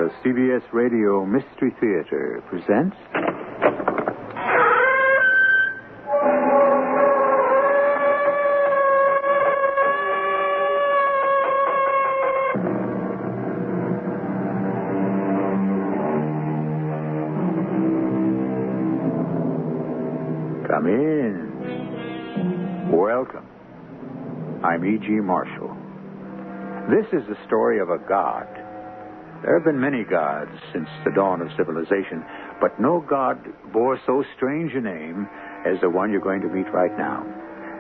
The CBS Radio Mystery Theater presents... Come in. Welcome. I'm E.G. Marshall. This is the story of a god. There have been many gods since the dawn of civilization, but no god bore so strange a name as the one you're going to meet right now.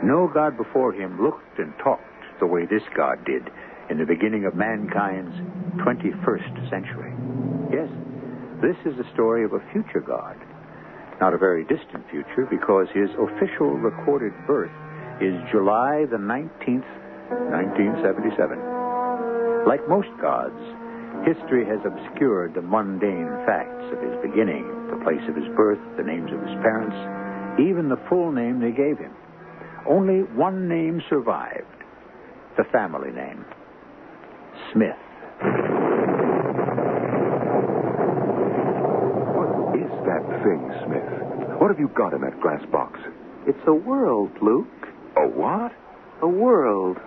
No god before him looked and talked the way this god did in the beginning of mankind's 21st century. Yes, this is the story of a future god. Not a very distant future, because his official recorded birth is July the 19th, 1977. Like most gods, history has obscured the mundane facts of his beginning, the place of his birth, the names of his parents, even the full name they gave him. Only one name survived, the family name, Smith. What is that thing, Smith? What have you got in that glass box? It's a world, Luke. A what? A world.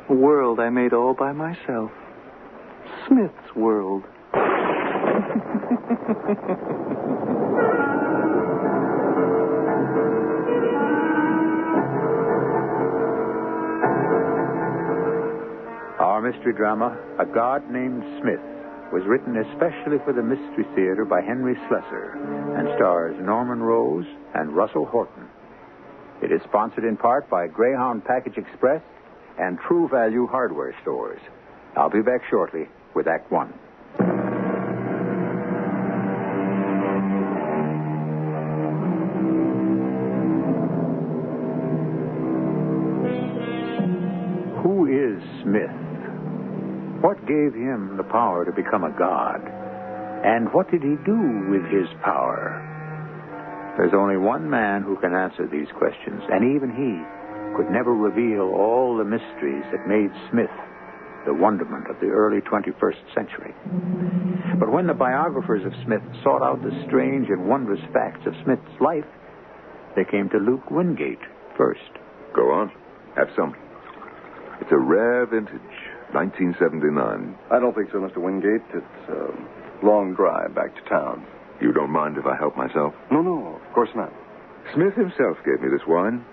A world I made all by myself. Smith's world. Our mystery drama, A God Named Smith, was written especially for the Mystery Theater by Henry Slessor and stars Norman Rose and Russell Horton. It is sponsored in part by Greyhound Package Express and True Value Hardware Stores. I'll be back shortly with Act One. Who is Smith? What gave him the power to become a god? And what did he do with his power? There's only one man who can answer these questions, and even he could never reveal all the mysteries that made Smith the wonderment of the early 21st century. But when the biographers of Smith sought out the strange and wondrous facts of Smith's life, they came to Luke Wingate first. Go on. Have some. It's a rare vintage, 1979. I don't think so, Mr. Wingate. It's a long drive back to town. You don't mind if I help myself? No, of course not. Smith himself gave me this wine.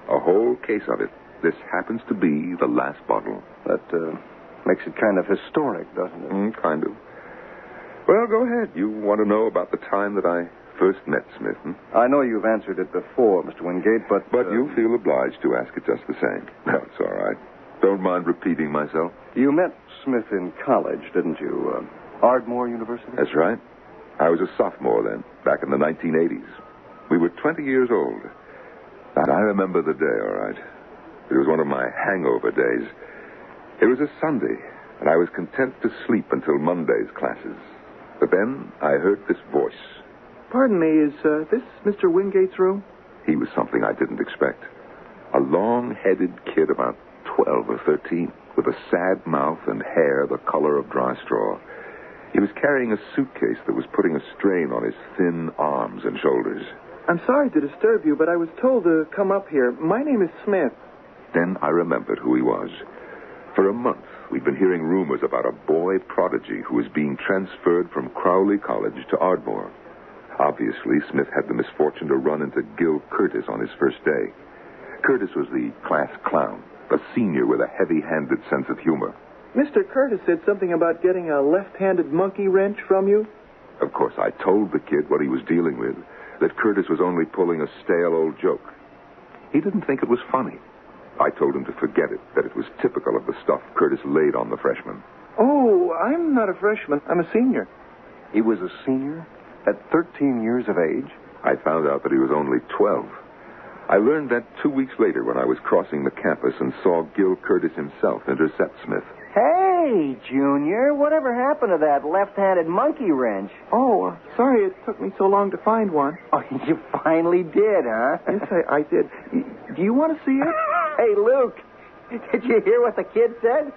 A whole case of it. This happens to be the last bottle. That makes it kind of historic, doesn't it? Kind of. Well, go ahead. You want to know about the time that I first met Smith? I know you've answered it before, Mr. Wingate, but... But you feel obliged to ask it just the same. That's all right. Don't mind repeating myself. You met Smith in college, didn't you? Ardmore University? That's right. I was a sophomore then, back in the 1980s. We were 20 years old. And I remember the day, all right. It was one of my hangover days. It was a Sunday, and I was content to sleep until Monday's classes. But then I heard this voice. Pardon me, is this Mr. Wingate's room? He was something I didn't expect. A long-headed kid about 12 or 13, with a sad mouth and hair the color of dry straw. He was carrying a suitcase that was putting a strain on his thin arms and shoulders. I'm sorry to disturb you, but I was told to come up here. My name is Smith. Then I remembered who he was. For a month, we'd been hearing rumors about a boy prodigy who was being transferred from Crowley College to Ardmore. Obviously, Smith had the misfortune to run into Gil Curtis on his first day. Curtis was the class clown, a senior with a heavy-handed sense of humor. Mr. Curtis said something about getting a left-handed monkey wrench from you. Of course, I told the kid what he was dealing with, that Curtis was only pulling a stale old joke. He didn't think it was funny. I told him to forget it, that it was typical of the stuff Curtis laid on the freshmen. Oh, I'm not a freshman. I'm a senior. He was a senior at 13 years of age? I found out that he was only 12. I learned that 2 weeks later when I was crossing the campus and saw Gil Curtis himself intercept Smith. Hey, Junior, whatever happened to that left-handed monkey wrench? Oh, sorry it took me so long to find one. Oh, you finally did, huh? Yes, I did. Do you want to see it? Hey, Luke, Did you hear what the kid said?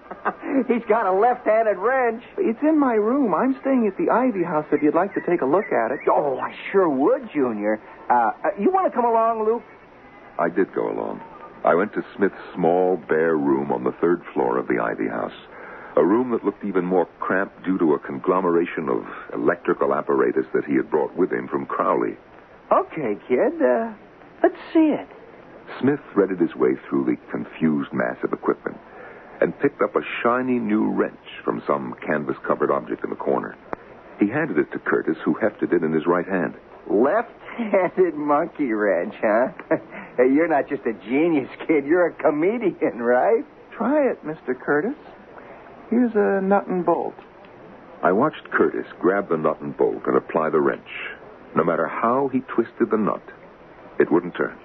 He's got a left-handed wrench. It's in my room. I'm staying at the Ivy House if you'd like to take a look at it. Oh, I sure would, Junior. You want to come along, Luke? I did go along. I went to Smith's small, bare room on the 3rd floor of the Ivy House. A room that looked even more cramped due to a conglomeration of electrical apparatus that he had brought with him from Crowley. Okay, kid. Let's see it. Smith threaded his way through the confused mass of equipment and picked up a shiny new wrench from some canvas-covered object in the corner. He handed it to Curtis, who hefted it in his right hand. Left-handed monkey wrench, huh? Hey, you're not just a genius, kid. You're a comedian, right? Try it, Mr. Curtis. Here's a nut and bolt. I watched Curtis grab the nut and bolt and apply the wrench. No matter how he twisted the nut, it wouldn't turn.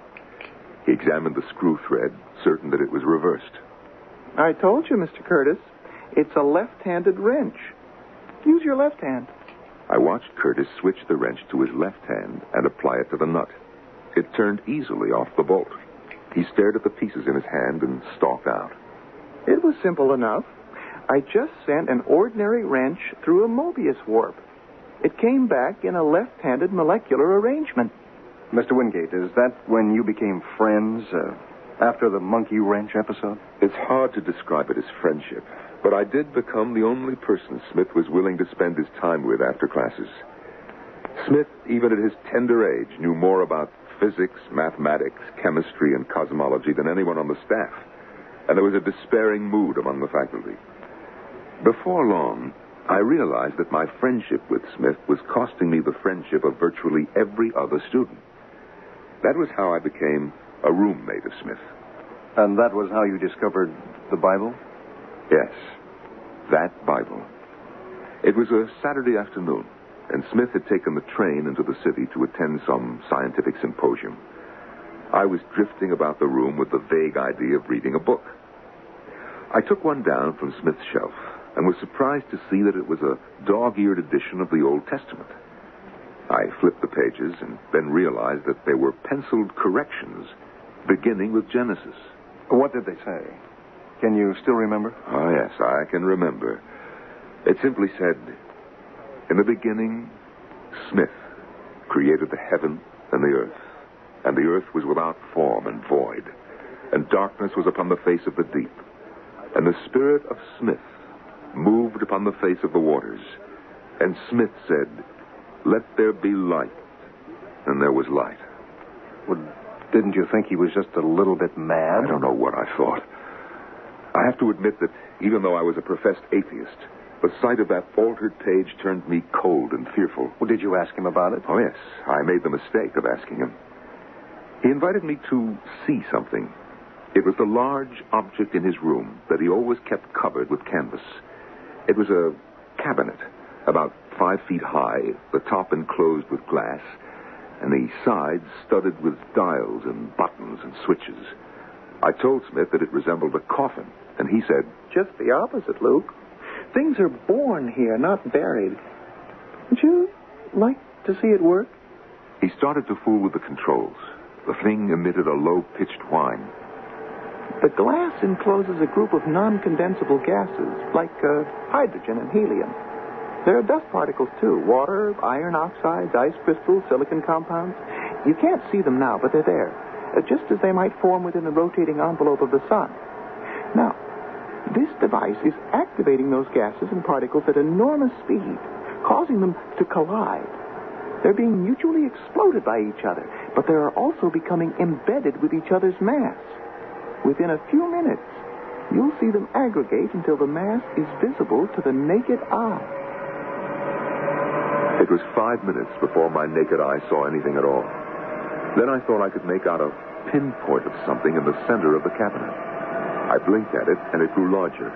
He examined the screw thread, certain that it was reversed. I told you, Mr. Curtis. It's a left-handed wrench. Use your left hand. I watched Curtis switch the wrench to his left hand and apply it to the nut. It turned easily off the bolt. He stared at the pieces in his hand and stalked out. It was simple enough. I just sent an ordinary wrench through a Mobius warp. It came back in a left-handed molecular arrangement. Mr. Wingate, is that when you became friends, after the monkey wrench episode? It's hard to describe it as friendship, but I did become the only person Smith was willing to spend his time with after classes. Smith, even at his tender age, knew more about physics, mathematics, chemistry, and cosmology than anyone on the staff, and there was a despairing mood among the faculty. Before long, I realized that my friendship with Smith was costing me the friendship of virtually every other student. That was how I became a roommate of Smith. And that was how you discovered the Bible? Yes, that Bible. It was a Saturday afternoon, and Smith had taken the train into the city to attend some scientific symposium. I was drifting about the room with the vague idea of reading a book. I took one down from Smith's shelf and was surprised to see that it was a dog-eared edition of the Old Testament. I flipped the pages and then realized that they were penciled corrections beginning with Genesis. What did they say? Can you still remember? Oh, yes, I can remember. It simply said, "In the beginning, Smith created the heaven and the earth was without form and void, and darkness was upon the face of the deep. And the spirit of Smith moved upon the face of the waters. And Smith said, 'Let there be light.' And there was light." Well, didn't you think he was just a little bit mad? I don't know what I thought. I have to admit that even though I was a professed atheist, the sight of that altered page turned me cold and fearful. Well, did you ask him about it? Oh, yes. I made the mistake of asking him. He invited me to see something. It was the large object in his room that he always kept covered with canvas. It was a cabinet, about 5 feet high, the top enclosed with glass, and the sides studded with dials and buttons and switches. I told Smith that it resembled a coffin, and he said, Just the opposite, Luke. Things are born here, not buried. Would you like to see it work? He started to fool with the controls. The thing emitted a low-pitched whine. The glass encloses a group of non-condensable gases, like hydrogen and helium. There are dust particles, too. Water, iron oxides, ice crystals, silicon compounds. You can't see them now, but they're there, just as they might form within the rotating envelope of the sun. Now, this device is activating those gases and particles at enormous speed, causing them to collide. They're being mutually exploded by each other, but they are also becoming embedded with each other's mass. Within a few minutes, you'll see them aggregate until the mass is visible to the naked eye. It was 5 minutes before my naked eye saw anything at all. Then I thought I could make out a pinpoint of something in the center of the cabinet. I blinked at it, and it grew larger.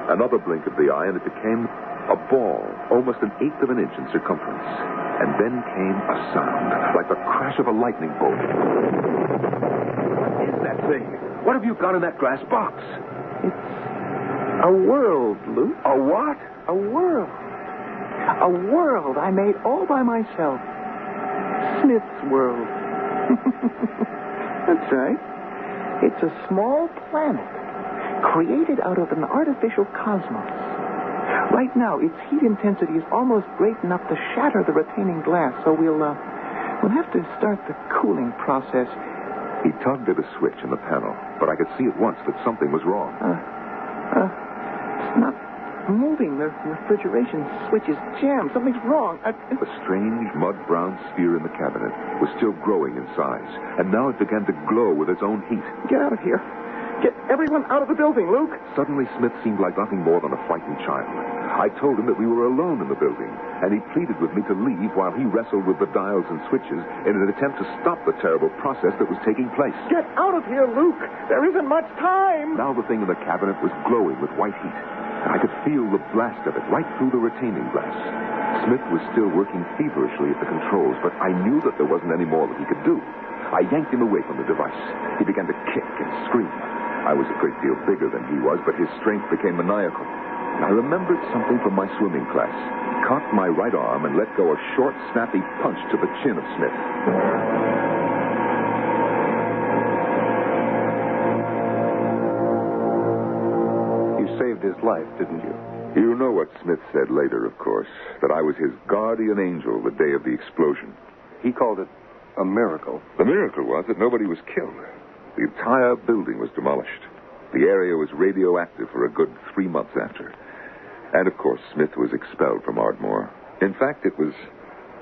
Another blink of the eye, and it became a ball, almost 1/8 of an inch in circumference. And then came a sound, like the crash of a lightning bolt. What is that thing? What have you got in that glass box? It's a world, Luke. A what? A world. A world I made all by myself. Smith's world. That's right. It's a small planet created out of an artificial cosmos. Right now, its heat intensity is almost great enough to shatter the retaining glass, so we'll have to start the cooling process. He tugged at a switch in the panel, but I could see at once that something was wrong. It's not moving. The refrigeration switch is jammed. Something's wrong. A strange mud-brown sphere in the cabinet was still growing in size, and now it began to glow with its own heat. Get out of here. Get everyone out of the building, Luke. Suddenly, Smith seemed like nothing more than a frightened child. I told him that we were alone in the building, and he pleaded with me to leave while he wrestled with the dials and switches in an attempt to stop the terrible process that was taking place. Get out of here, Luke. There isn't much time. Now the thing in the cabinet was glowing with white heat, and I could feel the blast of it right through the retaining glass. Smith was still working feverishly at the controls, but I knew that there wasn't any more that he could do. I yanked him away from the device. He began to kick and scream. I was a great deal bigger than he was, but his strength became maniacal. I remembered something from my swimming class. He caught my right arm and let go a short, snappy punch to the chin of Smith. You saved his life, didn't you? You know what Smith said later, of course, that I was his guardian angel the day of the explosion. He called it a miracle. The miracle was that nobody was killed. The entire building was demolished. The area was radioactive for a good 3 months after. And, of course, Smith was expelled from Ardmore. In fact, it was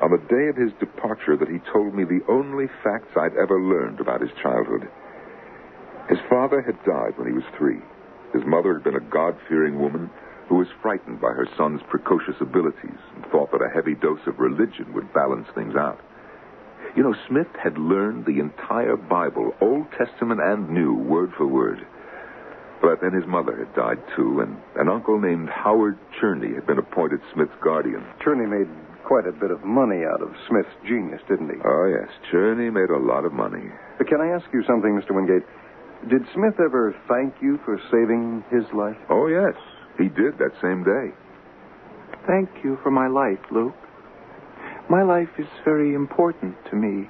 on the day of his departure that he told me the only facts I'd ever learned about his childhood. His father had died when he was 3. His mother had been a God-fearing woman who was frightened by her son's precocious abilities and thought that a heavy dose of religion would balance things out. You know, Smith had learned the entire Bible, Old Testament and New, word for word. But then his mother had died, too, and an uncle named Howard Cherney had been appointed Smith's guardian. Cherney made quite a bit of money out of Smith's genius, didn't he? Oh, yes. Cherney made a lot of money. Can I ask you something, Mr. Wingate? Did Smith ever thank you for saving his life? Oh, yes. He did that same day. Thank you for my life, Luke. My life is very important to me.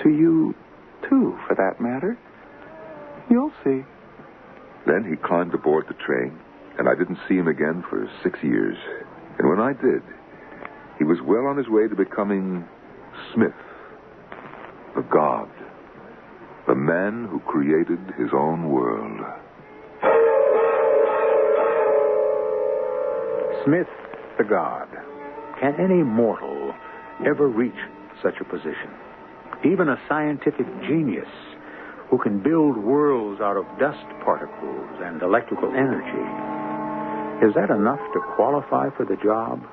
To you, too, for that matter. You'll see. Then he climbed aboard the train, and I didn't see him again for 6 years. And when I did, he was well on his way to becoming Smith, the god, the man who created his own world. Smith, the god. Can any mortal ever reach such a position? Even a scientific genius who can build worlds out of dust particles and electrical energy. Is that enough to qualify for the job?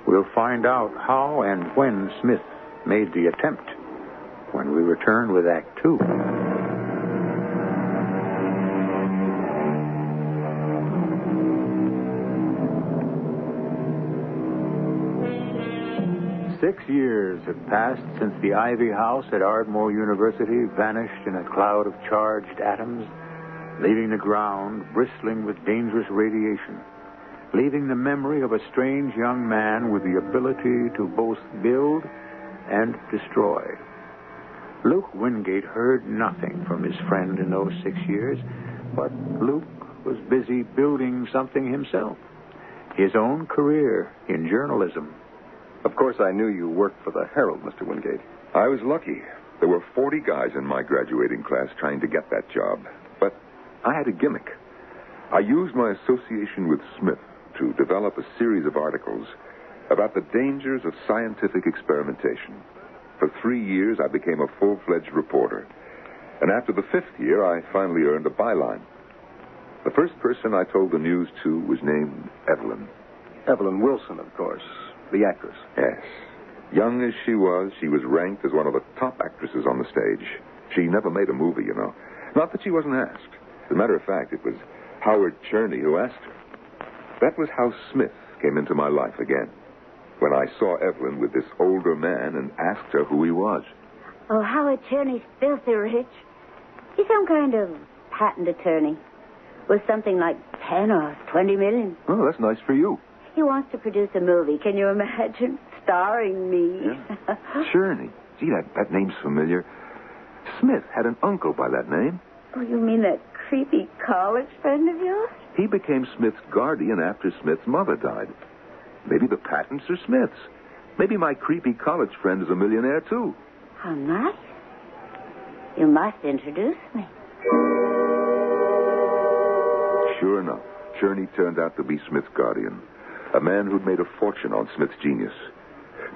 We'll find out how and when Smith made the attempt when we return with Act 2. 6 years have passed since the Ivy House at Ardmore University vanished in a cloud of charged atoms, leaving the ground bristling with dangerous radiation, leaving the memory of a strange young man with the ability to both build and destroy. Luke Wingate heard nothing from his friend in those 6 years, but Luke was busy building something himself, his own career in journalism. Of course, I knew you worked for the Herald, Mr. Wingate. I was lucky. There were 40 guys in my graduating class trying to get that job. But I had a gimmick. I used my association with Smith to develop a series of articles about the dangers of scientific experimentation. For 3 years, I became a full-fledged reporter. And after the 5th year, I finally earned a byline. The first person I told the news to was named Evelyn. Evelyn Wilson, of course, the actress. Yes. Young as she was ranked as one of the top actresses on the stage. She never made a movie, you know. Not that she wasn't asked. As a matter of fact, it was Howard Cherney who asked her. That was how Smith came into my life again, when I saw Evelyn with this older man and asked her who he was. Oh, Howard Cherney's filthy rich. He's some kind of patent attorney with something like 10 or 20 million. Oh, that's nice for you. He wants to produce a movie. Can you imagine? Starring me. Yeah. Cherney. Gee, that name's familiar. Smith had an uncle by that name. Oh, you mean that creepy college friend of yours? He became Smith's guardian after Smith's mother died. Maybe the patents are Smith's. Maybe my creepy college friend is a millionaire, too. How nice. You must introduce me. Sure enough, Cherney turned out to be Smith's guardian, a man who'd made a fortune on Smith's genius.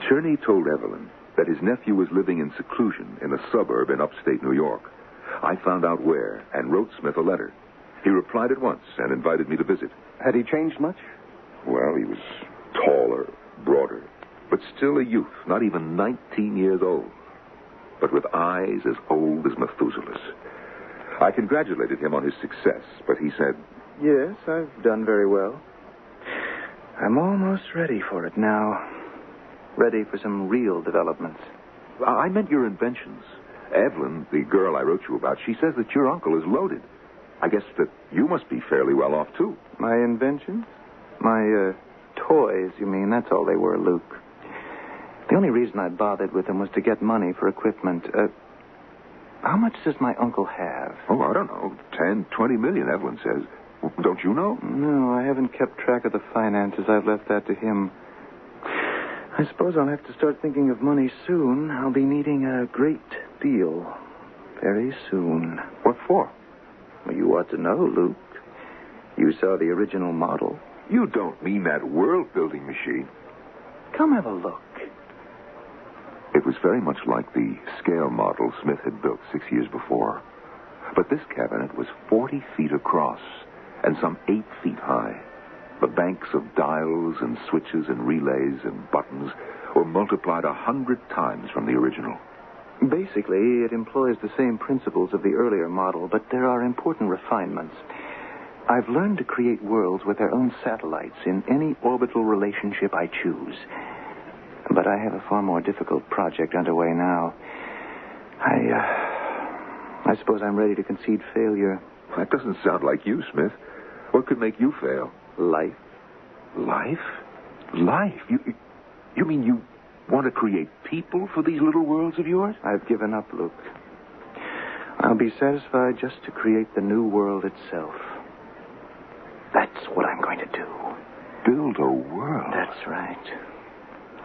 Cherney told Evelyn that his nephew was living in seclusion in a suburb in upstate New York. I found out where and wrote Smith a letter. He replied at once and invited me to visit. Had he changed much? Well, he was taller, broader, but still a youth, not even 19 years old, but with eyes as old as Methuselah's. I congratulated him on his success, but he said, Yes, I've done very well. I'm almost ready for it now. Ready for some real developments. I meant your inventions. Evelyn, the girl I wrote you about, she says that your uncle is loaded. I guess that you must be fairly well off, too. My inventions? My, toys, you mean? That's all they were, Luke. The only reason I bothered with them was to get money for equipment. How much does my uncle have? Oh, I don't know. 10, 20 million, Evelyn says. Don't you know? No, I haven't kept track of the finances. I've left that to him. I suppose I'll have to start thinking of money soon. I'll be needing a great deal very soon. What for? Well, you ought to know, Luke. You saw the original model. You don't mean that world-building machine. Come have a look. It was very much like the scale model Smith had built 6 years before. But this cabinet was 40 feet across and some 8 feet high. The banks of dials and switches and relays and buttons were multiplied 100 times from the original. Basically, it employs the same principles of the earlier model, but there are important refinements. I've learned to create worlds with their own satellites in any orbital relationship I choose. But I have a far more difficult project underway now. I suppose I'm ready to concede failure. That doesn't sound like you, Smith. What could make you fail? Life. Life? Life? You mean you want to create people for these little worlds of yours? I've given up, Luke. I'll be satisfied just to create the new world itself. That's what I'm going to do. Build a world? That's right.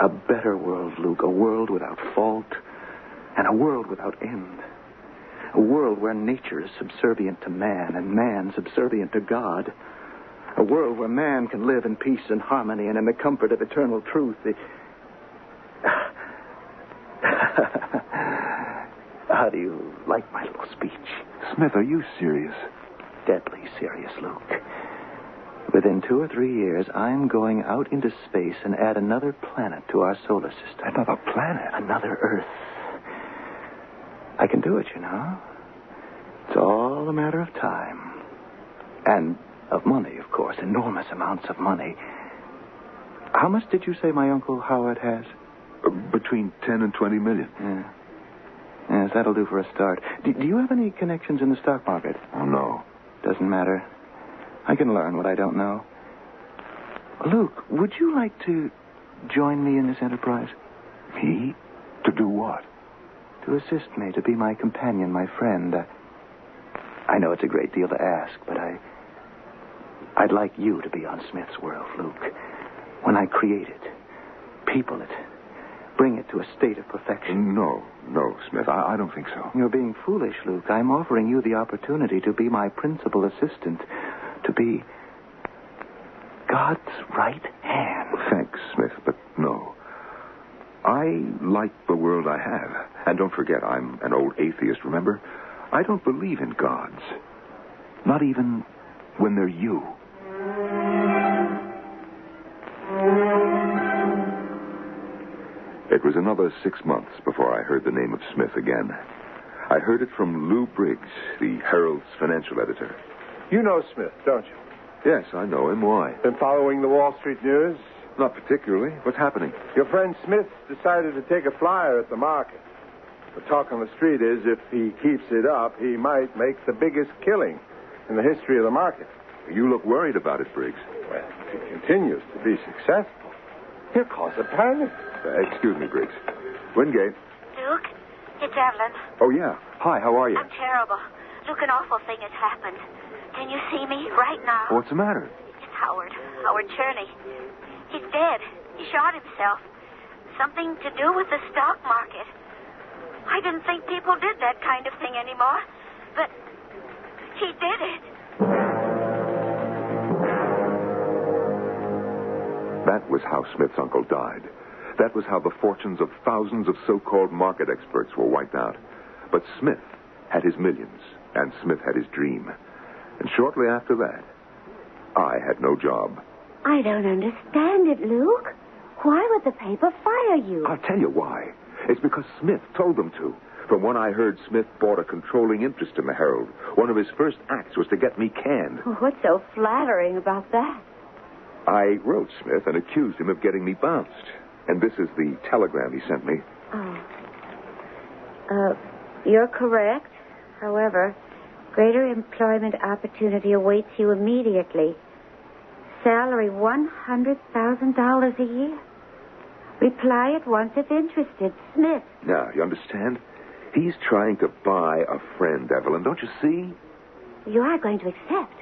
A better world, Luke. A world without fault and a world without end. A world where nature is subservient to man and man subservient to God. A world where man can live in peace and harmony and in the comfort of eternal truth. How do you like my little speech? Smith, are you serious? Deadly serious, Luke. Within 2 or 3 years, I'm going out into space and add another planet to our solar system. Another planet? Another Earth. I can do it, you know. It's all a matter of time. And of money, of course. Enormous amounts of money. How much did you say my Uncle Howard has? Between 10 and 20 million. Yeah. Yes, that'll do for a start. Do you have any connections in the stock market? Oh, no. Doesn't matter. I can learn what I don't know. Luke, would you like to join me in this enterprise? Me? To do what? To assist me, to be my companion, my friend. I know it's a great deal to ask, but I'd like you to be on Smith's world, Luke. When I create it, people it, bring it to a state of perfection. No, Smith, I don't think so. You're being foolish, Luke. I'm offering you the opportunity to be my principal assistant, to be God's right hand. Thanks, Smith, but no. I like the world I have. And don't forget, I'm an old atheist, remember? I don't believe in gods. Not even when they're you. It was another 6 months before I heard the name of Smith again. I heard it from Lou Briggs, the Herald's financial editor. You know Smith, don't you? Yes, I know him. Why? Been following the Wall Street news? Not particularly. What's happening? Your friend Smith decided to take a flyer at the market. The talk on the street is if he keeps it up, he might make the biggest killing in the history of the market. You look worried about it, Briggs. Well, if he continues to be successful, he'll cause a panic. Excuse me, Briggs. Wingate. Luke, it's Evelyn. Oh, yeah. Hi, how are you? I'm terrible. Luke, an awful thing has happened. Can you see me right now? What's the matter? It's Howard Cherney. He's dead. He shot himself. Something to do with the stock market. I didn't think people did that kind of thing anymore, but he did it. That was how Smith's uncle died. That was how the fortunes of thousands of so-called market experts were wiped out. But Smith had his millions, and Smith had his dream. And shortly after that, I had no job. I don't understand it, Luke. Why would the paper fire you? I'll tell you why. It's because Smith told them to. From what I heard, Smith bought a controlling interest in the Herald. One of his first acts was to get me canned. What's so flattering about that? I wrote Smith and accused him of getting me bounced. And this is the telegram he sent me. You're correct. However, greater employment opportunity awaits you immediately. Salary $100,000 a year. Reply at once if interested. Smith. Now, you understand? He's trying to buy a friend, Evelyn. Don't you see? You are going to accept.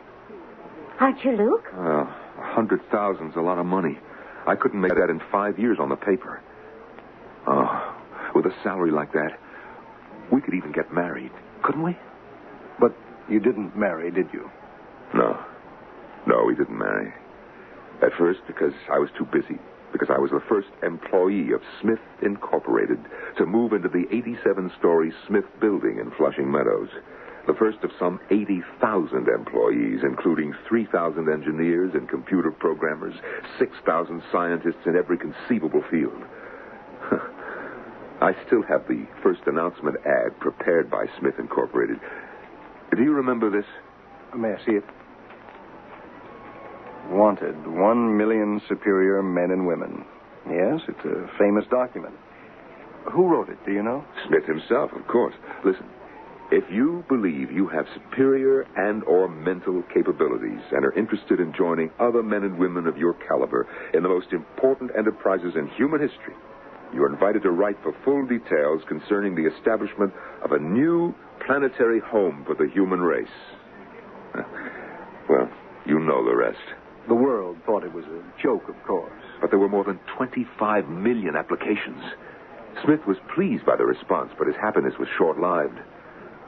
Aren't you, Luke? Well, 100,000's a lot of money. I couldn't make that in 5 years on the paper. Oh, with a salary like that, we could even get married, couldn't we? But you didn't marry, did you? No, we didn't marry. At first, because I was too busy. Because I was the first employee of Smith Incorporated to move into the 87-story Smith building in Flushing Meadows. The first of some 80,000 employees, including 3,000 engineers and computer programmers, 6,000 scientists in every conceivable field. I still have the first announcement ad prepared by Smith Incorporated. Do you remember this? May I see it? Wanted, 1 million superior men and women. Yes, it's a famous document. Who wrote it, do you know? Smith himself, of course. Listen, if you believe you have superior and or mental capabilities and are interested in joining other men and women of your caliber in the most important enterprises in human history, you are invited to write for full details concerning the establishment of a new planetary home for the human race. Well, you know the rest. The world thought it was a joke, of course. But there were more than 25 million applications. Smith was pleased by the response, but his happiness was short-lived.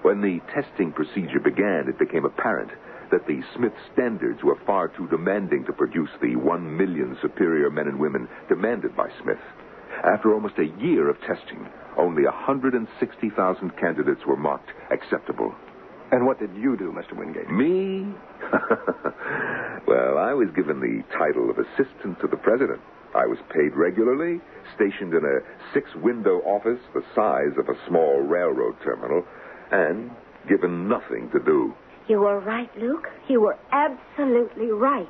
When the testing procedure began, it became apparent that the Smith standards were far too demanding to produce the 1 million superior men and women demanded by Smith. After almost a year of testing, only 160,000 candidates were marked acceptable. And what did you do, Mr. Wingate? Me? Well, I was given the title of assistant to the president. I was paid regularly, stationed in a 6-window office the size of a small railroad terminal, and given nothing to do. You were right, Luke. You were absolutely right.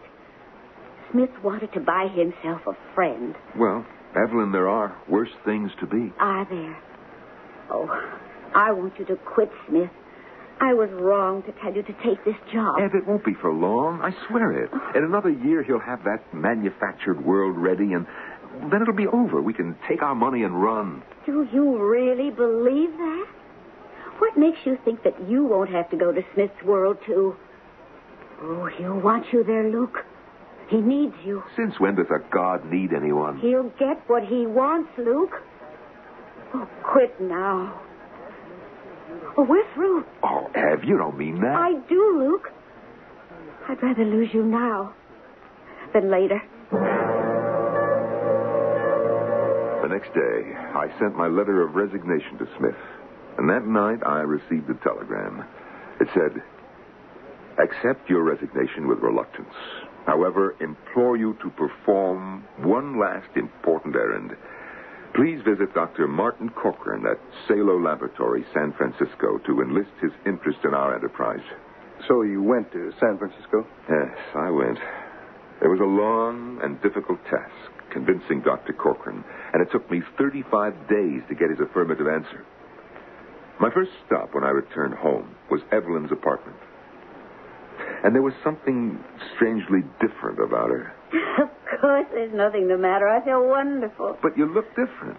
Smith wanted to buy himself a friend. Well, Evelyn, there are worse things to be. Are there? Oh, I want you to quit, Smith. I was wrong to tell you to take this job. Ev, it won't be for long. I swear it. In another year, he'll have that manufactured world ready, and then it'll be over. We can take our money and run. Do you really believe that? What makes you think that you won't have to go to Smith's world, too? Oh, he'll want you there, Luke. He needs you. Since when does a god need anyone? He'll get what he wants, Luke. Oh, quit now. Oh, we're through. Oh, Ev, you don't mean that. I do, Luke. I'd rather lose you now than later. The next day, I sent my letter of resignation to Smith. And that night, I received a telegram. It said, "Accept your resignation with reluctance. However, implore you to perform one last important errand. Please visit Dr. Martin Corcoran at Salo Laboratory, San Francisco, to enlist his interest in our enterprise." So you went to San Francisco? Yes, I went. It was a long and difficult task, convincing Dr. Corcoran, and it took me 35 days to get his affirmative answer. My first stop when I returned home was Evelyn's apartment. And there was something strangely different about her. Of course, there's nothing the matter. I feel wonderful. But you look different.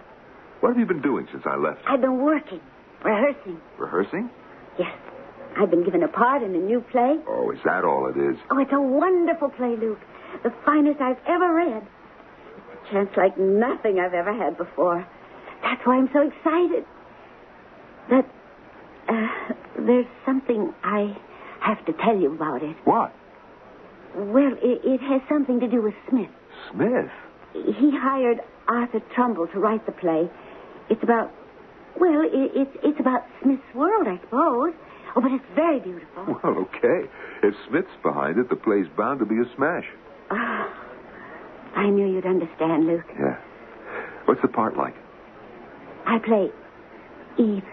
What have you been doing since I left? I've been working, rehearsing. Rehearsing? Yes. I've been given a part in a new play. Oh, is that all it is? Oh, it's a wonderful play, Luke. The finest I've ever read. A chance like nothing I've ever had before. That's why I'm so excited. But there's something I have to tell you about it. What? Well, it has something to do with Smith. Smith? He hired Arthur Trumbull to write the play. It's about, well, it's about Smith's world, I suppose. Oh, but it's very beautiful. Well, okay. If Smith's behind it, the play's bound to be a smash. I knew you'd understand, Luke. Yeah. What's the part like? I play Eve.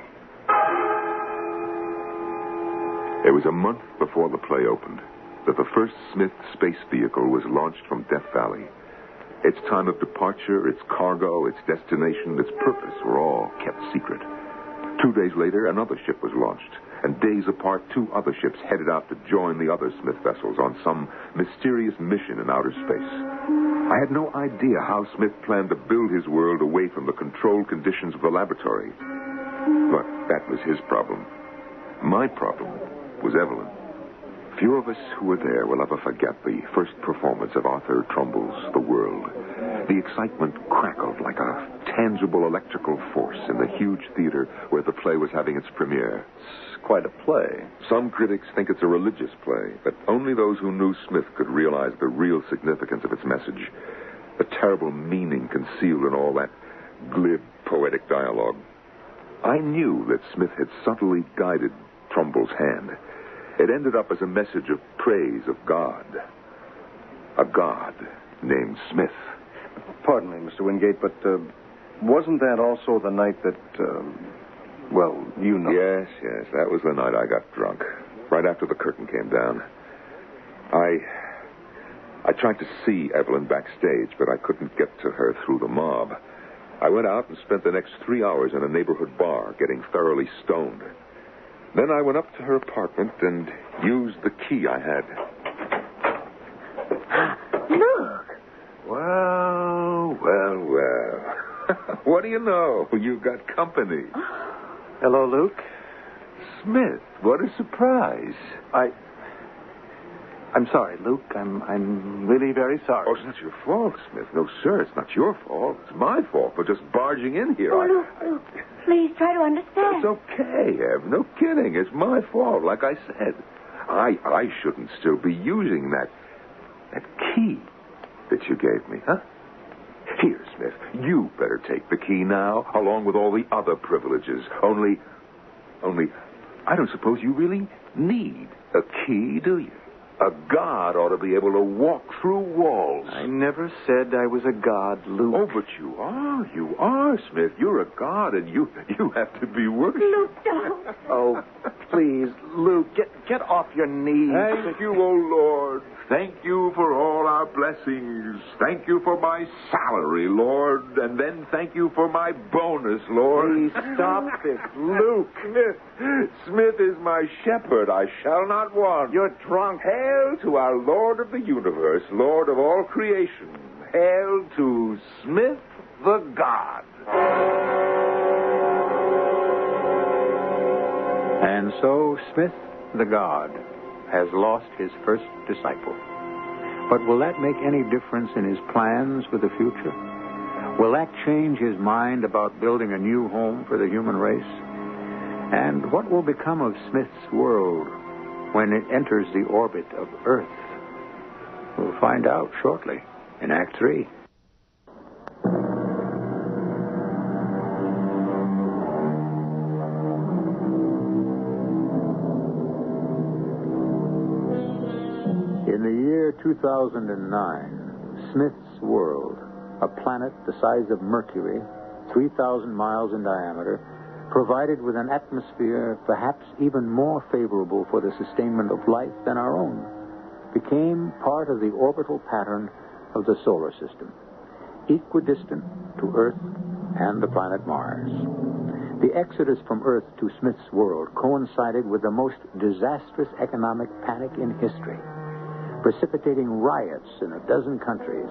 It was a month before the play opened that the first Smith space vehicle was launched from Death Valley. Its time of departure, its cargo, its destination, its purpose were all kept secret. 2 days later, another ship was launched, and days apart, 2 other ships headed out to join the other Smith vessels on some mysterious mission in outer space. I had no idea how Smith planned to build his world away from the controlled conditions of the laboratory. But that was his problem. My problem was Evelyn. Few of us who were there will ever forget the first performance of Arthur Trumbull's The World. The excitement crackled like a tangible electrical force in the huge theater where the play was having its premiere. It's quite a play. Some critics think it's a religious play, but only those who knew Smith could realize the real significance of its message, the terrible meaning concealed in all that glib, poetic dialogue. I knew that Smith had subtly guided Trumbull's hand. It ended up as a message of praise of God. A God named Smith. Pardon me, Mr. Wingate, but wasn't that also the night that, well, you know... Yes, that was the night I got drunk. Right after the curtain came down. I tried to see Evelyn backstage, but I couldn't get to her through the mob. I went out and spent the next 3 hours in a neighborhood bar getting thoroughly stoned. Then I went up to her apartment and used the key I had. Look. Well. What do you know? You've got company. Hello, Luke. Smith, what a surprise. I'm sorry, Luke. I'm really very sorry. Oh, it's not your fault, Smith. No, sir, it's not your fault. It's my fault for just barging in here. Oh, Luke, please try to understand. It's okay, Ev. No kidding. It's my fault, like I said. I shouldn't still be using that key that you gave me, huh? Here, Smith, you better take the key now, along with all the other privileges. Only, I don't suppose you really need a key, do you? A god ought to be able to walk through walls. I never said I was a god, Luke. Oh, but you are. You are, Smith. You're a god, and you have to be worshipped. Luke, don't. Oh, please, Luke, get off your knees. Thank you, O Lord. Thank you for all our blessings. Thank you for my salary, Lord. And then thank you for my bonus, Lord. Please stop this, Luke. Smith is my shepherd. I shall not want. You're drunk. Hail to our Lord of the universe, Lord of all creation. Hail to Smith the God. And so Smith the God has lost his first disciple. But will that make any difference in his plans for the future? Will that change his mind about building a new home for the human race? And what will become of Smith's world when it enters the orbit of Earth? We'll find out shortly in Act 3. In the year 2009, Smith's world, a planet the size of Mercury, 3,000 miles in diameter, provided with an atmosphere perhaps even more favorable for the sustainment of life than our own, became part of the orbital pattern of the solar system, equidistant to Earth and the planet Mars. The exodus from Earth to Smith's world coincided with the most disastrous economic panic in history, precipitating riots in a dozen countries,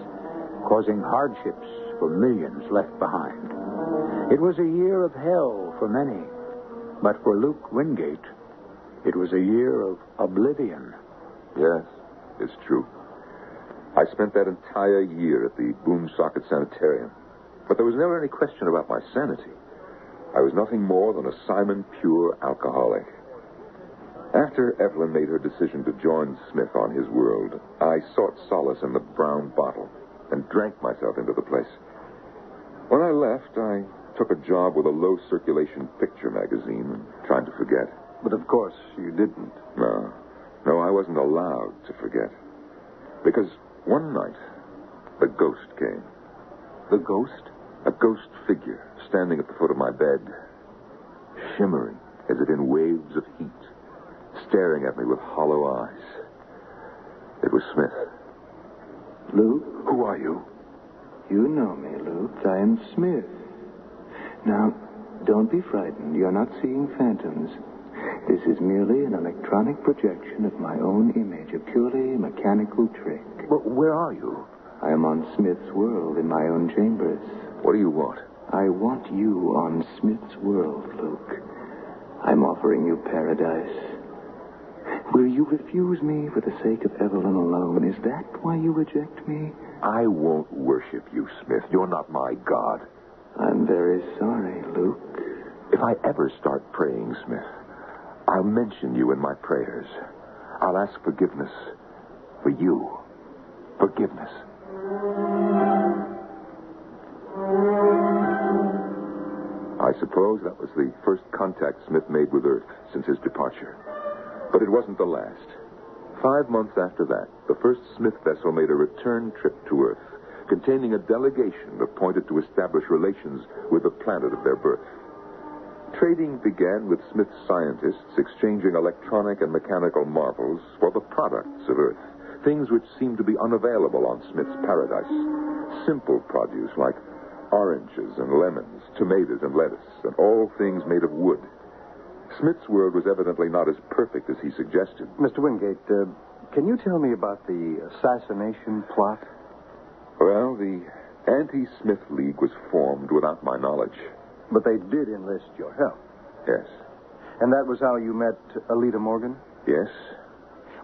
causing hardships for millions left behind. It was a year of hell for many, but for Luke Wingate, It was a year of oblivion. Yes, it's true. I spent that entire year at the Boomsocket Sanitarium. But there was never any question about my sanity. I was nothing more than a Simon Pure alcoholic. After Evelyn made her decision to join Smith on his world, I sought solace in the brown bottle and drank myself into the place. When I left, I took a job with a low-circulation picture magazine and tried to forget. But of course, you didn't. No, I wasn't allowed to forget. Because one night, the ghost came. The ghost? A ghost figure standing at the foot of my bed, shimmering as if in waves of heat, staring at me with hollow eyes. It was Smith. Luke? Who are you? You know me, Luke. I am Smith. Now, don't be frightened. You're not seeing phantoms. This is merely an electronic projection of my own image, a purely mechanical trick. But where are you? I am on Smith's world in my own chambers. What do you want? I want you on Smith's world, Luke. I'm offering you paradise. Will you refuse me for the sake of Evelyn alone? Is that why you reject me? I won't worship you, Smith. You're not my God. I'm very sorry, Luke. If I ever start praying, Smith, I'll mention you in my prayers. I'll ask forgiveness for you. Forgiveness. I suppose that was the first contact Smith made with Earth since his departure. But it wasn't the last. 5 months after that, the first Smith vessel made a return trip to Earth, containing a delegation appointed to establish relations with the planet of their birth. Trading began with Smith's scientists exchanging electronic and mechanical marvels for the products of Earth, things which seemed to be unavailable on Smith's paradise. Simple produce like oranges and lemons, tomatoes and lettuce, and all things made of wood. Smith's world was evidently not as perfect as he suggested. Mr. Wingate, can you tell me about the assassination plot? Well, the Anti-Smith League was formed without my knowledge. But they did enlist your help. Yes. And that was how you met Alida Morgan? Yes.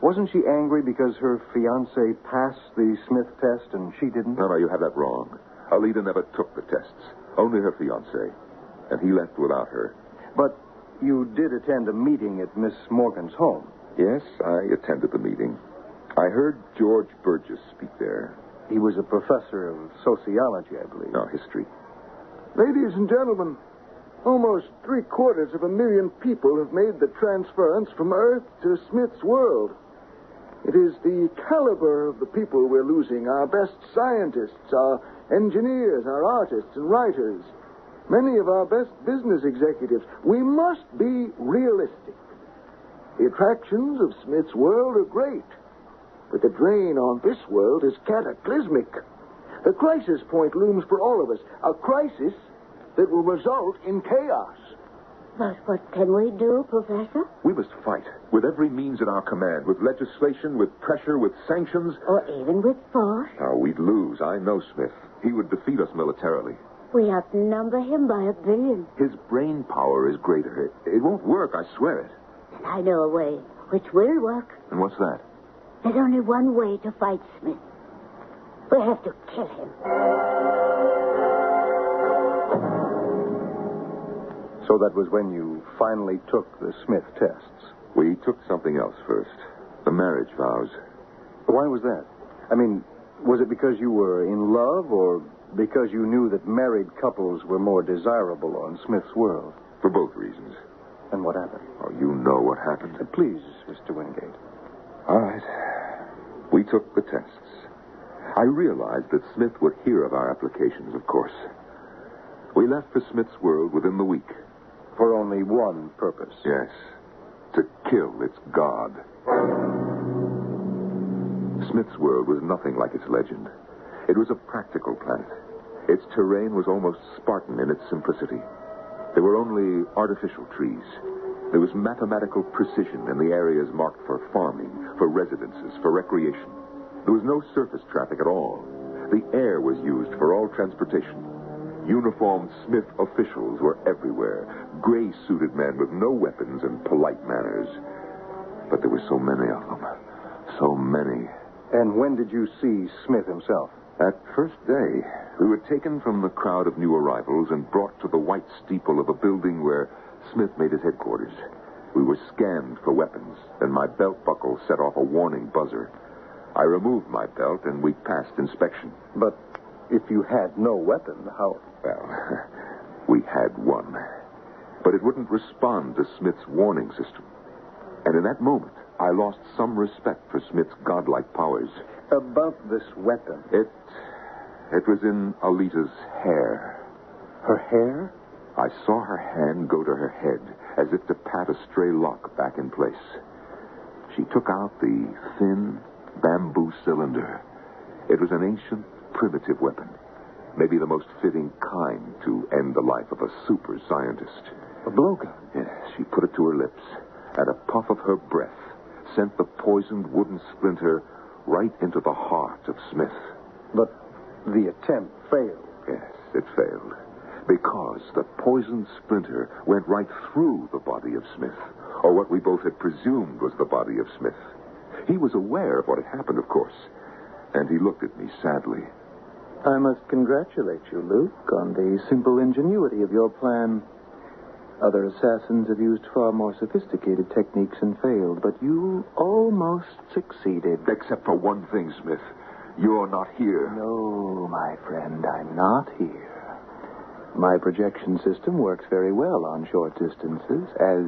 Wasn't she angry because her fiancé passed the Smith test and she didn't? No, you have that wrong. Alida never took the tests. Only her fiancé. And he left without her. But you did attend a meeting at Miss Morgan's home. Yes, I attended the meeting. I heard George Burgess speak there. He was a professor of sociology, I believe. No, history. Ladies and gentlemen, almost 750,000 people have made the transference from Earth to Smith's world. It is the caliber of the people we're losing, our best scientists, our engineers, our artists and writers, many of our best business executives. We must be realistic. The attractions of Smith's world are great, but the drain on this world is cataclysmic. The crisis point looms for all of us, a crisis that will result in chaos. But what can we do, Professor? We must fight with every means at our command, with legislation, with pressure, with sanctions. Or even with force? Oh, we'd lose. I know Smith. He would defeat us militarily. We outnumber him by 1 billion. His brain power is greater. It won't work, I swear it. And I know a way which will work. And what's that? There's only one way to fight Smith. We have to kill him. So that was when you finally took the Smith tests. We took something else first. The marriage vows. Why was that? I mean, was it because you were in love or because you knew that married couples were more desirable on Smith's world? For both reasons. And what happened? Oh, you know what happened. Please, Mr. Wingate. All right. We took the tests. I realized that Smith would hear of our applications, of course. We left for Smith's world within the week. For only one purpose. Yes. To kill its god. Smith's world was nothing like its legend. It was a practical planet. Its terrain was almost Spartan in its simplicity. There were only artificial trees. There was mathematical precision in the areas marked for farming, for residences, for recreation. There was no surface traffic at all. The air was used for all transportation. Uniformed Smith officials were everywhere. Gray-suited men with no weapons and polite manners. But there were so many of them. So many. And when did you see Smith himself? That first day, we were taken from the crowd of new arrivals and brought to the white steeple of a building where Smith made his headquarters. We were scanned for weapons, and my belt buckle set off a warning buzzer. I removed my belt, and we passed inspection. But if you had no weapon, how... Well, we had one. But it wouldn't respond to Smith's warning system. And in that moment, I lost some respect for Smith's godlike powers. About this weapon. It was in Alita's hair. Her hair? I saw her hand go to her head, as if to pat a stray lock back in place. She took out the thin bamboo cylinder. It was an ancient, primitive weapon. Maybe the most fitting kind to end the life of a super scientist. A blowgun? Yes, she put it to her lips, and a puff of her breath sent the poisoned wooden splinter right into the heart of Smith. But the attempt failed. Yes, it failed. Because the poisoned splinter went right through the body of Smith, or what we both had presumed was the body of Smith. He was aware of what had happened, of course, and he looked at me sadly. I must congratulate you, Luke, on the simple ingenuity of your plan. Other assassins have used far more sophisticated techniques and failed, but you almost succeeded. Except for one thing, Smith. You're not here. No, my friend, I'm not here. My projection system works very well on short distances, as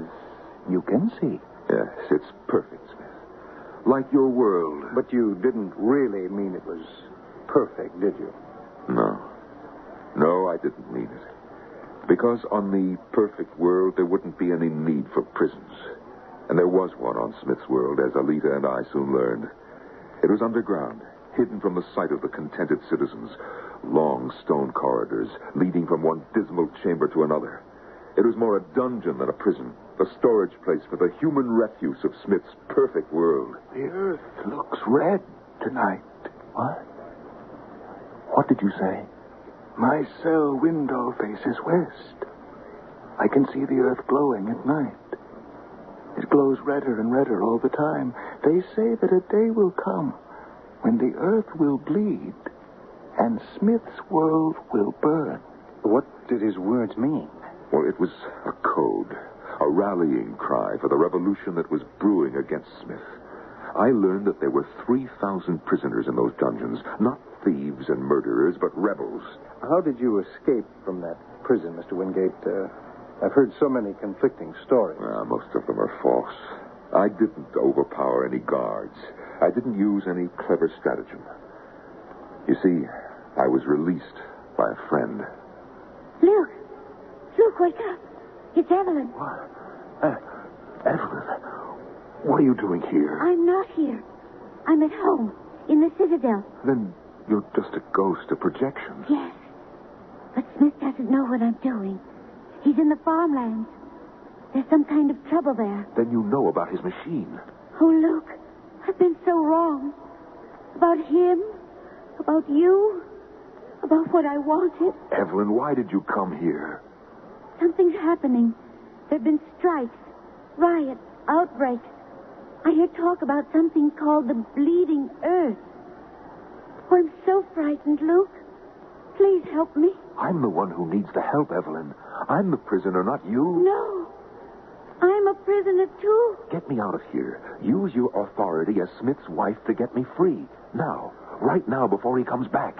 you can see. Yes, it's perfect, Smith. Like your world. But you didn't really mean it was perfect, did you? No. No, I didn't mean it. Because on the perfect world, there wouldn't be any need for prisons. And there was one on Smith's world, as Alita and I soon learned. It was underground, hidden from the sight of the contented citizens. Long stone corridors leading from one dismal chamber to another. It was more a dungeon than a prison, a storage place for the human refuse of Smith's perfect world. The earth looks red tonight. What? What did you say? My cell window faces west. I can see the earth glowing at night. It glows redder and redder all the time. They say that a day will come when the earth will bleed and Smith's world will burn. What did his words mean? Well, it was a code, a rallying cry for the revolution that was brewing against Smith. I learned that there were 3,000 prisoners in those dungeons, not thieves and murderers, but rebels. How did you escape from that prison, Mr. Wingate? I've heard so many conflicting stories. Most of them are false. I didn't overpower any guards. I didn't use any clever stratagem. You see, I was released by a friend. Luke! Luke, wake up. It's Evelyn. Evelyn, what are you doing here? I'm not here. I'm at home, in the Citadel. Then you're just a ghost of projections. Yes. But Smith doesn't know what I'm doing. He's in the farmlands. There's some kind of trouble there. Then you know about his machine. Oh, Luke, I've been so wrong. About him, about you, about what I wanted. Evelyn, why did you come here? Something's happening. There have been strikes, riots, outbreaks. I hear talk about something called the Bleeding Earth. Oh, I'm so frightened, Luke. Please help me. I'm the one who needs the help, Evelyn. I'm the prisoner, not you. No. I'm a prisoner, too. Get me out of here. Use your authority as Smith's wife to get me free. Now. Right now, before he comes back.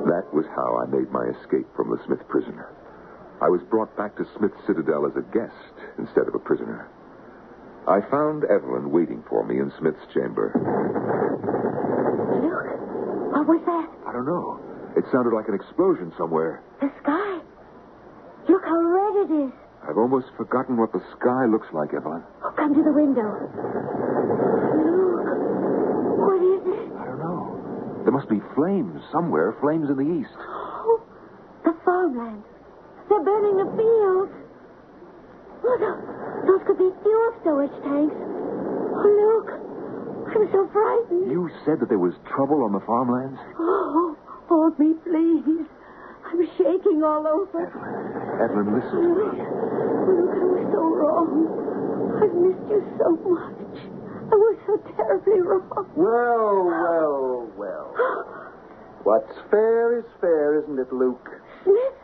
That was how I made my escape from the Smith prison. I was brought back to Smith's Citadel as a guest instead of a prisoner. I found Evelyn waiting for me in Smith's chamber. Luke, what was that? I don't know. It sounded like an explosion somewhere. The sky. Look how red it is. I've almost forgotten what the sky looks like, Evelyn. Oh, come to the window. Luke, what is it? I don't know. There must be flames somewhere, flames in the east. Oh, the farmland. They're burning the fields. Oh, those could be fuel storage tanks. Oh, Luke, I'm so frightened. You said that there was trouble on the farmlands? Oh, hold me, please. I'm shaking all over. Evelyn, listen to me. Luke, I was so wrong. I've missed you so much. I was so terribly wrong. Well. What's fair is fair, isn't it, Luke? Smith?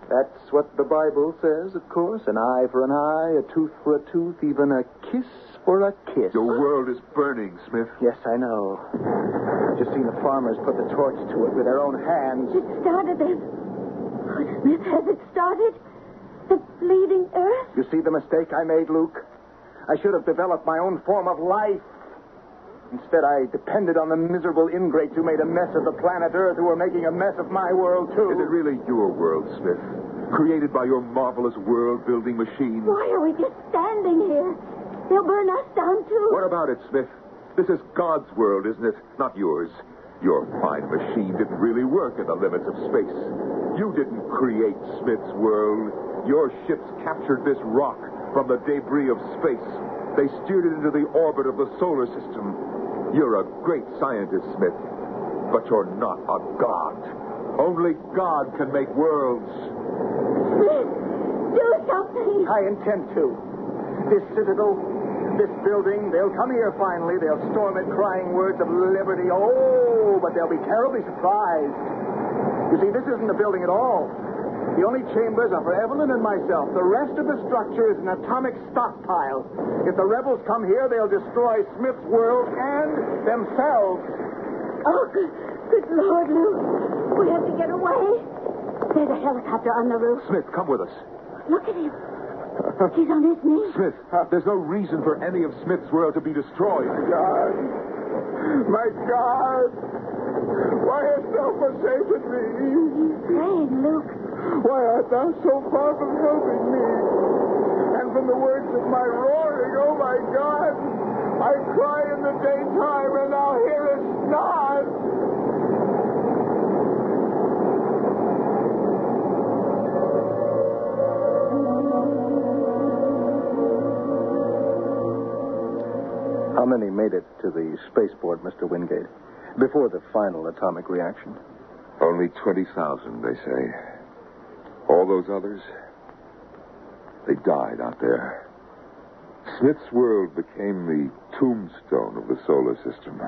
That's what the Bible says, of course. An eye for an eye, a tooth for a tooth, even a kiss for a kiss. Your world is burning, Smith. Yes, I know. I've just seen the farmers put the torch to it with their own hands. It started then. Oh, Smith, has it started? The bleeding earth? You see the mistake I made, Luke? I should have developed my own form of life. Instead, I depended on the miserable ingrates who made a mess of the planet Earth, who were making a mess of my world, too. Is it really your world, Smith? Created by your marvelous world-building machine? Why are we just standing here? They'll burn us down, too. What about it, Smith? This is God's world, isn't it? Not yours. Your fine machine didn't really work in the limits of space. You didn't create Smith's world. Your ships captured this rock from the debris of space. They steered it into the orbit of the solar system. You're a great scientist, Smith, but you're not a god. Only God can make worlds. Smith, do something. I intend to. This citadel, this building, they'll come here finally. They'll storm it crying words of liberty. Oh, but they'll be terribly surprised. You see, this isn't a building at all. The only chambers are for Evelyn and myself. The rest of the structure is an atomic stockpile. If the rebels come here, they'll destroy Smith's world and themselves. Oh, good Lord, Luke. We have to get away. There's a helicopter on the roof. Smith, come with us. Look at him. He's on his knees. Smith, there's no reason for any of Smith's world to be destroyed. My God! Why hast thou forsaken me? He's praying, Luke. Why art thou so far from helping me? And from the words of my roaring, oh my God, I cry in the daytime and thou hearest not. How many made it to the spaceport, Mr. Wingate, before the final atomic reaction? Only 20,000, they say. All those others, they died out there. Smith's world became the tombstone of the solar system.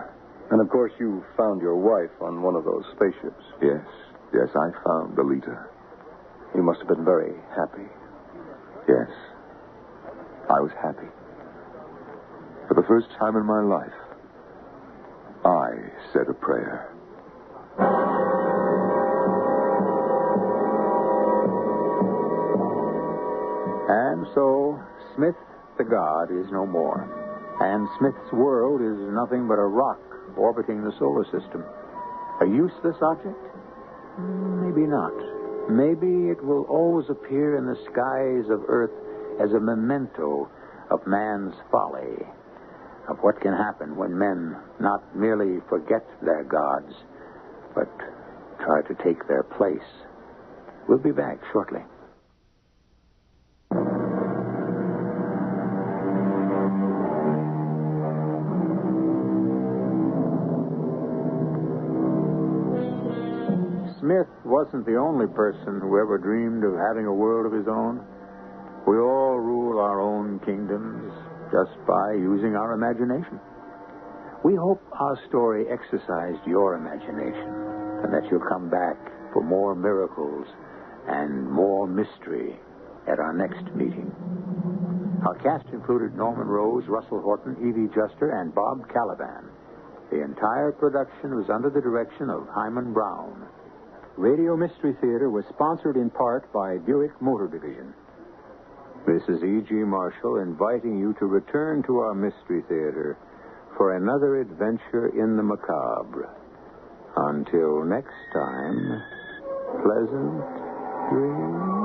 And, of course, you found your wife on one of those spaceships. Yes, I found Alita. You must have been very happy. Yes, I was happy. For the first time in my life, I said a prayer. And so, Smith the god is no more. And Smith's world is nothing but a rock orbiting the solar system. A useless object? Maybe not. Maybe it will always appear in the skies of Earth as a memento of man's folly, of what can happen when men not merely forget their gods, but try to take their place. We'll be back shortly. Smith wasn't the only person who ever dreamed of having a world of his own. We all rule our own kingdoms just by using our imagination. We hope our story exercised your imagination and that you'll come back for more miracles and more mystery at our next meeting. Our cast included Norman Rose, Russell Horton, Evie Juster, and Bob Caliban. The entire production was under the direction of Hyman Brown. Radio Mystery Theater was sponsored in part by Buick Motor Division. This is E.G. Marshall inviting you to return to our Mystery Theater for another adventure in the macabre. Until next time, pleasant dreams.